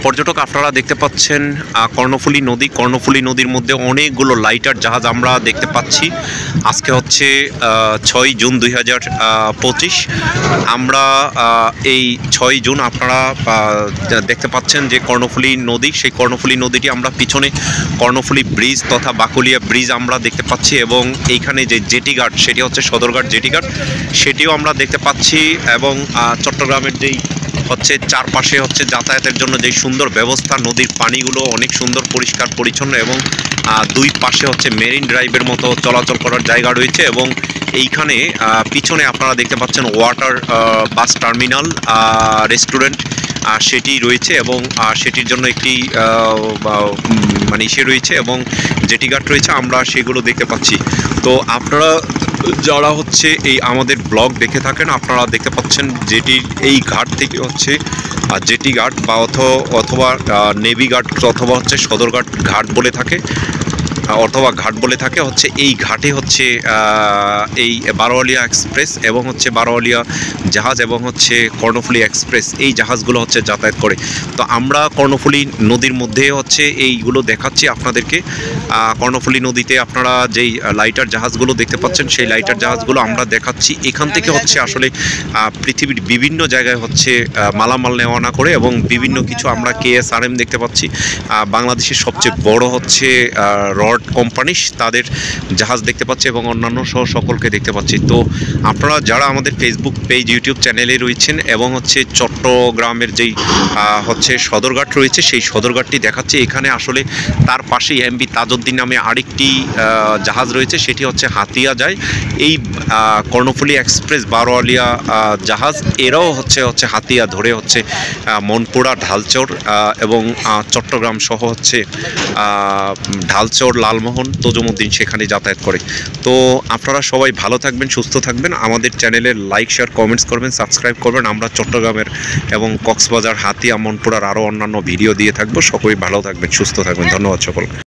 পর্যটক আপনারা দেখতে পাচ্ছেন কর্ণফুলী নদী। কর্ণফুলী নদীর মধ্যে অনেকগুলো লাইটার জাহাজ আমরা দেখতে পাচ্ছি। আজকে হচ্ছে 6 জুন 2025। আমরা এই 6 জুন আপনারা দেখতে পাচ্ছেন যে কর্ণফুলী নদী, সেই কর্ণফুলী নদীটি আমরা পিছনে কর্ণফুলী ব্রিজ তথা বাকুলিয়া ব্রিজ আমরা দেখতে পাচ্ছি, এবং এইখানে যে জেটিঘাট সেটি হচ্ছে সদরঘাট জেটিঘাট, সেটিও আমরা দেখতে পাচ্ছি। এবং চট্টগ্রামের যেই হচ্ছে চারপাশে হচ্ছে যাতায়াতের জন্য যে সুন্দর ব্যবস্থা, নদীর পানিগুলো অনেক সুন্দর পরিষ্কার পরিচ্ছন্ন, এবং দুই পাশে হচ্ছে মেরিন ড্রাইভের মতো চলাচল করার জায়গা রয়েছে। এবং এইখানে পিছনে আপনারা দেখতে পাচ্ছেন ওয়াটার বাস টার্মিনাল রেস্টুরেন্ট সেটি রয়েছে, এবং সেটির জন্য একটি মানে ইসে রয়েছে এবং জেটিঘাট রয়েছে, আমরা সেগুলো দেখতে পাচ্ছি। তো আপনারা যারা হচ্ছে এই আমাদের ব্লগ দেখে থাকেন, আপনারা দেখতে পাচ্ছেন যেটি এই ঘাট থেকে হচ্ছে জেটি ঘাট বা অথবা নেভি ঘাট অথবা হচ্ছে সদরঘাট ঘাট বলে থাকে অথবা ঘাট বলে থাকে হচ্ছে এই ঘাটে হচ্ছে এই বারোয়ালিয়া এক্সপ্রেস এবং হচ্ছে বারোয়ালিয়া জাহাজ এবং হচ্ছে কর্ণফুলী এক্সপ্রেস এই জাহাজগুলো হচ্ছে যাতায়াত করে। তো আমরা কর্ণফুলী নদীর মধ্যে হচ্ছে এইগুলো দেখাচ্ছি আপনাদেরকে। কর্ণফুলী নদীতে আপনারা যেই লাইটার জাহাজগুলো দেখতে পাচ্ছেন সেই লাইটার জাহাজগুলো আমরা দেখাচ্ছি। এখান থেকে হচ্ছে আসলে পৃথিবীর বিভিন্ন জায়গায় হচ্ছে মালামাল নেওয়া আনা করে, এবং বিভিন্ন কিছু আমরা KSRM দেখতে পাচ্ছি, বাংলাদেশের সবচেয়ে বড় হচ্ছে কোম্পানি, তাদের জাহাজ দেখতে পাচ্ছি এবং অন্যান্য সহ সকলকে দেখতে পাচ্ছি। তো আপনারা যারা আমাদের ফেসবুক পেজ ইউটিউব চ্যানেলে রয়েছেন এবং হচ্ছে চট্টগ্রামের যেই হচ্ছে সদরঘাট রয়েছে সেই সদরঘাটটি দেখাচ্ছে। এখানে আসলে তার পাশেই MV তাজউদ্দিন নামে আরেকটি জাহাজ রয়েছে, সেটি হচ্ছে হাতিয়া যায়। এই কর্ণফুলী এক্সপ্রেস বারোয়ালিয়া জাহাজ এরাও হচ্ছে হাতিয়া ধরে হচ্ছে মনপুরা, ঢালচর এবং চট্টগ্রাম সহ হচ্ছে ঢালচর, লালমোহন, তজুমুদ্দিন সেখানে যাতায়াত করে। তো আপনারা সবাই ভালো থাকবেন, সুস্থ থাকবেন, আমাদের চ্যানেলে লাইক শেয়ার কমেন্টস করবেন, সাবস্ক্রাইব করবেন। আমরা চট্টগ্রামের এবং কক্সবাজার, হাতিয়া, মনপুরার আরও অন্যান্য ভিডিও দিয়ে থাকবো। সকলেই ভালো থাকবেন, সুস্থ থাকবেন। ধন্যবাদ সকলকে।